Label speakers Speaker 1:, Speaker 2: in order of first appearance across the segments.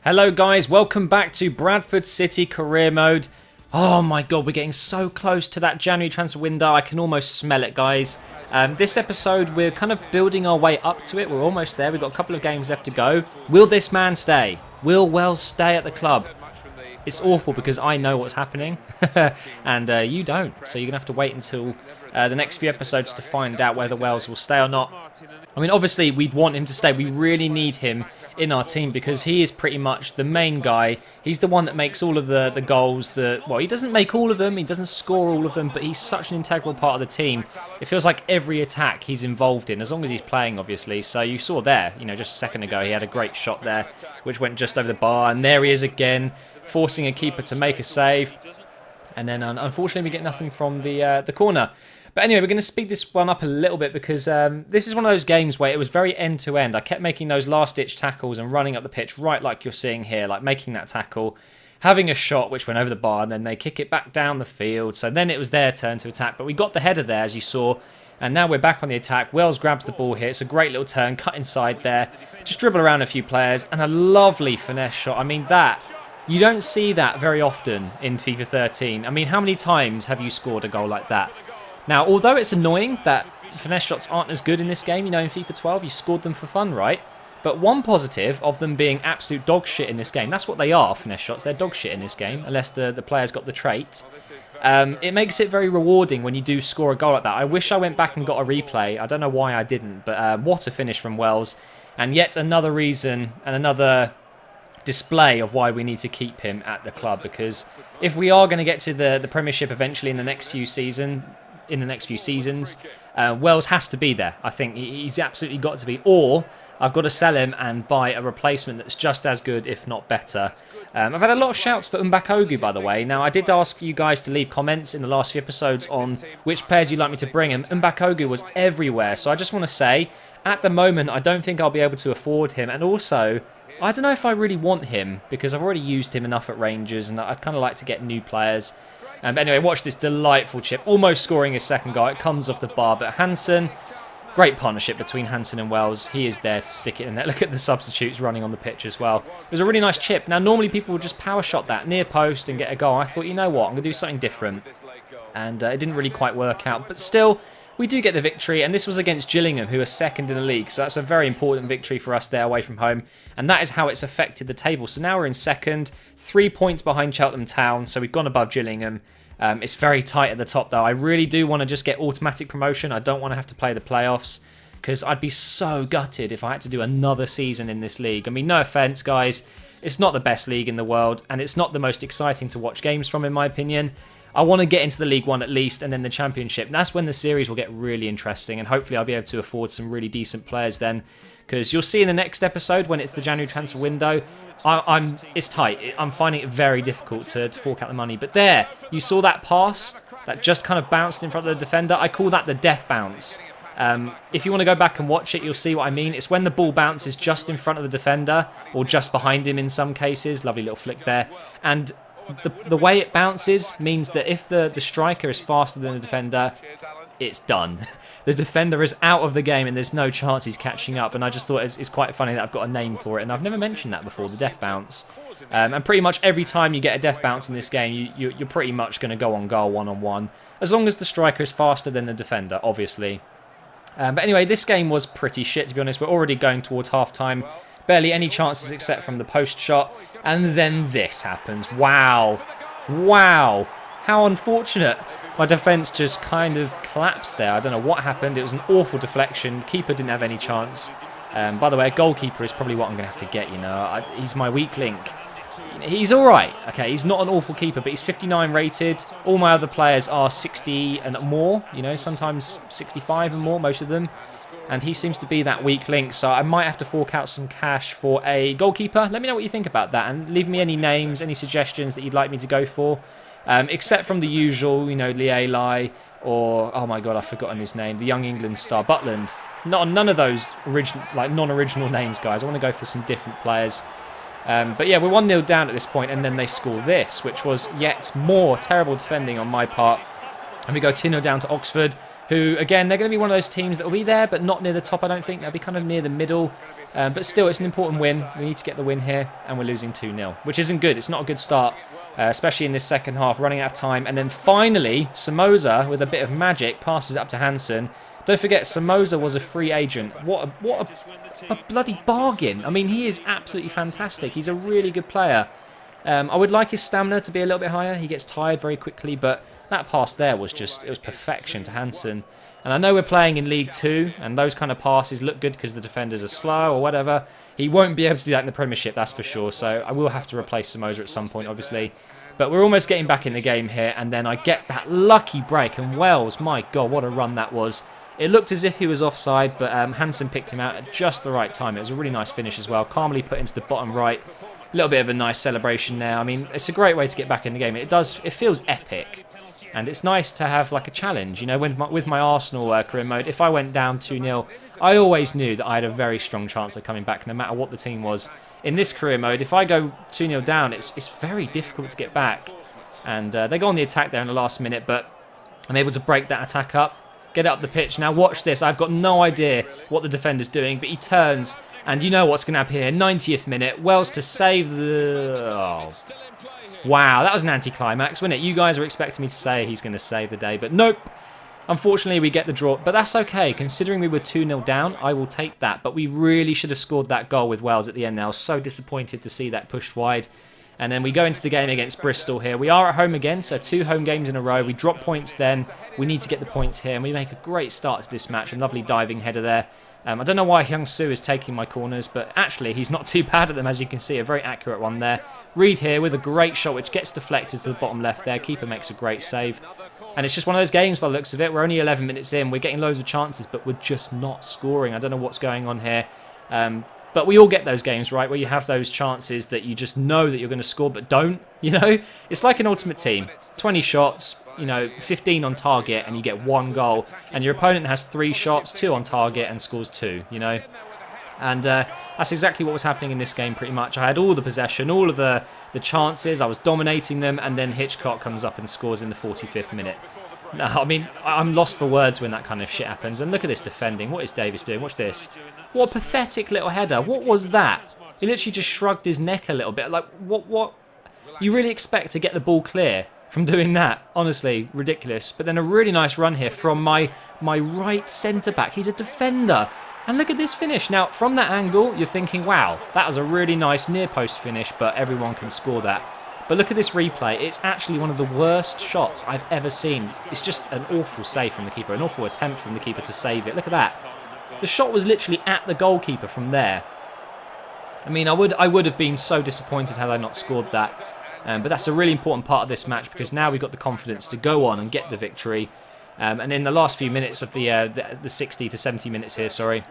Speaker 1: Hello guys, welcome back to Bradford City career mode. Oh my god, we're getting so close to that January transfer window. I can almost smell it, guys. This episode, we're kind of building our way up to it. We're almost there. We've got a couple of games left to go. Will this man stay? Will Wells stay at the club? It's awful because I know what's happening and you don't. So you're going to have to wait until the next few episodes to find out whether Wells will stay or not. I mean, obviously, we'd want him to stay. We really need him in our team because he is pretty much the main guy. He's the one that makes all of the goals. Well, he doesn't make all of them. He doesn't score all of them, but he's such an integral part of the team. It feels like every attack he's involved in, as long as he's playing, obviously. So you saw there, just a second ago, he had a great shot there, which went just over the bar. And there he is again, forcing a keeper to make a save. And then, unfortunately, we get nothing from the corner. But anyway, we're going to speed this one up a little bit because this is one of those games where it was very end-to-end. I kept making those last-ditch tackles and running up the pitch right like you're seeing here, like making that tackle, having a shot which went over the bar, and then they kick it back down the field. So then it was their turn to attack. But we got the header there, as you saw, and now we're back on the attack. Wells grabs the ball here. It's a great little turn, cut inside there. Just dribble around a few players, and a lovely finesse shot. I mean, you don't see that very often in FIFA 13. I mean, how many times have you scored a goal like that? Now, although it's annoying that finesse shots aren't as good in this game, in FIFA 12, you scored them for fun, right? But one positive of them being absolute dog shit in this game, that's what they are, finesse shots. They're dog shit in this game, unless the player's got the trait. It makes it very rewarding when you do score a goal like that. I wish I went back and got a replay. I don't know why I didn't, but what a finish from Wells. And yet another reason and another display of why we need to keep him at the club, because if we are going to get to the Premiership eventually in the next few seasons, Wells has to be there. I think he's absolutely got to be, or I've got to sell him and buy a replacement that's just as good, if not better. I've had a lot of shouts for Mbakogu, by the way. Now, I did ask you guys to leave comments in the last few episodes on which players you'd like me to bring, and Mbakogu was everywhere. So I just want to say, at the moment, I don't think I'll be able to afford him, and also, I don't know if I really want him, because I've already used him enough at Rangers, and I'd kind of like to get new players. But anyway, watch this delightful chip, almost scoring his second goal. It comes off the bar, but Hanson, great partnership between Hanson and Wells. He is there to stick it in there. Look at the substitutes running on the pitch as well. It was a really nice chip. Now, normally people would just power shot that near post and get a goal. I thought, you know what, I'm going to do something different. And it didn't really quite work out. But still, we do get the victory, and this was against Gillingham, who are second in the league. So that's a very important victory for us there away from home. And that is how it's affected the table. So now we're in second, 3 points behind Cheltenham Town. So we've gone above Gillingham. It's very tight at the top, though. I really do want to just get automatic promotion. I don't want to have to play the playoffs, because I'd be so gutted if I had to do another season in this league. I mean, no offence, guys. It's not the best league in the world, and it's not the most exciting to watch games from, in my opinion. I want to get into the League One at least, and then the Championship. That's when the series will get really interesting, and hopefully I'll be able to afford some really decent players then. Because you'll see in the next episode, when it's the January transfer window, it's tight. I'm finding it very difficult to fork out the money. But there, you saw that pass that just kind of bounced in front of the defender. I call that the death bounce. If you want to go back and watch it, you'll see what I mean. It's when the ball bounces just in front of the defender, or just behind him in some cases. Lovely little flick there. And the way it bounces means that if the striker is faster than the defender, it's done. The defender is out of the game and there's no chance he's catching up. And I just thought it's quite funny that I've got a name for it. And I've never mentioned that before, the death bounce. And pretty much every time you get a death bounce in this game, you're pretty much going to go on goal one-on-one. As long as the striker is faster than the defender, obviously. But anyway, this game was pretty shit, to be honest. We're already going towards half-time. Barely any chances except from the post shot. And then this happens. Wow. Wow. How unfortunate. My defence just kind of collapsed there. I don't know what happened. It was an awful deflection. Keeper didn't have any chance. By the way, a goalkeeper is probably what I'm going to have to get, he's my weak link. He's all right. Okay, he's not an awful keeper, but he's 59 rated. All my other players are 60 and more, sometimes 65 and more, most of them. And he seems to be that weak link, so I might have to fork out some cash for a goalkeeper. Let me know what you think about that, and leave me any names, any suggestions that you'd like me to go for. Except from the usual, Lielai, or, oh my god, I've forgotten his name, the Young England star, Butland. None of those non-original names, guys. I want to go for some different players. But yeah, we're 1-0 down at this point, and then they score this, which was yet more terrible defending on my part. And we go 2-0 down to Oxford, who, again, they're going to be one of those teams that will be there, but not near the top, I don't think. They'll be kind of near the middle. But still, it's an important win. We need to get the win here, and we're losing 2-0, which isn't good. It's not a good start, especially in this second half, running out of time. And then finally, Somoza, with a bit of magic, passes it up to Hanson. Don't forget, Somoza was a free agent. What a bloody bargain. I mean, he is absolutely fantastic. He's a really good player. I would like his stamina to be a little bit higher. He gets tired very quickly, but that pass there was just, it was perfection to Hanson. And I know we're playing in League 2, and those kind of passes look good because the defenders are slow or whatever. He won't be able to do that in the Premiership, that's for sure. So I will have to replace Somoza at some point, obviously. But we're almost getting back in the game here, and then I get that lucky break. And Wells, my God, what a run that was. It looked as if he was offside, but Hanson picked him out at just the right time. It was a really nice finish as well. Calmly put into the bottom right. A little bit of a nice celebration there. I mean, it's a great way to get back in the game. It feels epic. And it's nice to have like a challenge. You know, with my Arsenal career mode, if I went down 2-0, I always knew that I had a very strong chance of coming back no matter what the team was. In this career mode, if I go 2-0 down, it's very difficult to get back. And they go on the attack there in the last minute, but I'm able to break that attack up, get it up the pitch. Now watch this. I've got no idea what the defender's doing, but he turns. And you know what's going to happen here. 90th minute. Wells to save the... Oh. Wow, that was an anticlimax, wasn't it? You guys were expecting me to say he's going to save the day, but nope. Unfortunately, we get the draw. But that's okay. Considering we were 2-0 down, I will take that. But we really should have scored that goal with Wells at the end there. I was so disappointed to see that pushed wide. And then we go into the game against Bristol here. We are at home again, so 2 home games in a row. We drop points then. We need to get the points here. And we make a great start to this match. A lovely diving header there. I don't know why Hyung-Soo is taking my corners, but actually he's not too bad at them, as you can see. A very accurate one there. Reed here with a great shot, which gets deflected to the bottom left there. Keeper makes a great save. And it's just one of those games by the looks of it. We're only 11 minutes in. We're getting loads of chances, but we're just not scoring. I don't know what's going on here. But we all get those games, right, where you have those chances that you just know that you're going to score, but don't, you know? It's like an ultimate team. 20 shots, you know, 15 on target, and you get 1 goal. And your opponent has 3 shots, 2 on target, and scores 2, you know? And that's exactly what was happening in this game, pretty much. I had all the possession, all of the chances. I was dominating them, and then Hitchcock comes up and scores in the 45th minute. No, I mean, I'm lost for words when that kind of shit happens. And look at this defending. What is Davis doing? Watch this. What a pathetic little header. What was that? He literally just shrugged his neck a little bit. Like, what? You really expect to get the ball clear from doing that? Honestly, ridiculous. But then a really nice run here from my right centre-back. He's a defender. And look at this finish. Now, from that angle, you're thinking, wow, that was a really nice near-post finish, but everyone can score that. But look at this replay. It's actually one of the worst shots I've ever seen. It's just an awful save from the keeper, an awful attempt from the keeper to save it. Look at that. The shot was literally at the goalkeeper from there. I mean, I would have been so disappointed had I not scored that. But that's a really important part of this match, because now we've got the confidence to go on and get the victory. And in the last few minutes of the 60 to 70 minutes here, sorry,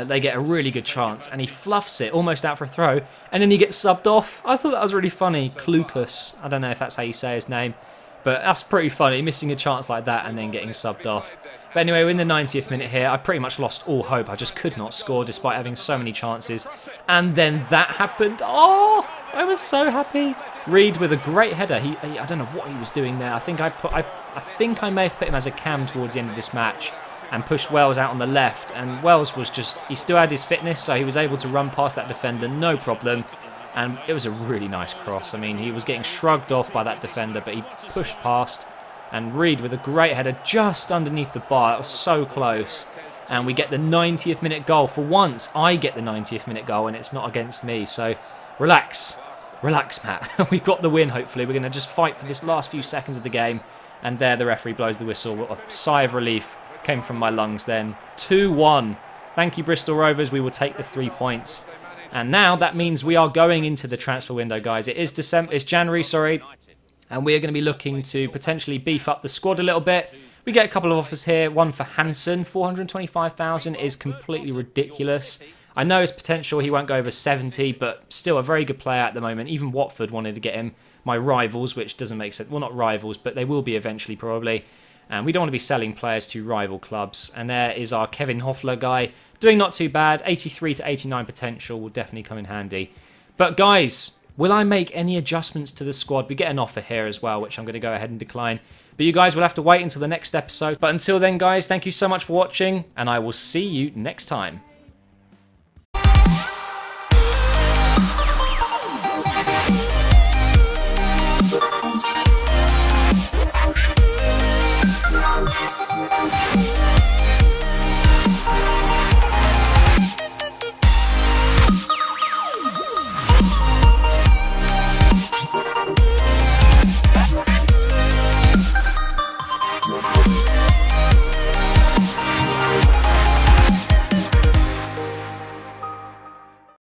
Speaker 1: they get a really good chance, and he fluffs it almost out for a throw, and then he gets subbed off. I thought that was really funny. Klukas, I don't know if that's how you say his name, but that's pretty funny, missing a chance like that and then getting subbed off. But anyway, we're in the 90th minute here. I pretty much lost all hope. I just could not score despite having so many chances. And then that happened. Oh, I was so happy. Reed with a great header. I don't know what he was doing there. I think I may have put him as a cam towards the end of this match and pushed Wells out on the left. And Wells was just, he still had his fitness, so he was able to run past that defender, no problem. And it was a really nice cross. I mean, he was getting shrugged off by that defender, but he pushed past. And Reed with a great header just underneath the bar. That was so close. And we get the 90th minute goal. For once, I get the 90th minute goal, and it's not against me. So relax. Relax, Matt. We've got the win, hopefully. We're going to just fight for this last few seconds of the game. And there the referee blows the whistle. A sigh of relief came from my lungs then. 2-1. Thank you, Bristol Rovers. We will take the 3 points. And now that means we are going into the transfer window, guys. It is January, sorry. And we are going to be looking to potentially beef up the squad a little bit. We get a couple of offers here. One for Hanson. 425,000 is completely ridiculous. I know his potential, he won't go over 70, but still a very good player at the moment. Even Watford wanted to get him. My rivals, which doesn't make sense. Well, not rivals, but they will be eventually probably. And we don't want to be selling players to rival clubs. And there is our Kevin Hoffler guy. Doing not too bad. 83 to 89 potential will definitely come in handy. But guys, will I make any adjustments to the squad? We get an offer here as well, which I'm going to go ahead and decline. But you guys will have to wait until the next episode. But until then, guys, thank you so much for watching, and I will see you next time.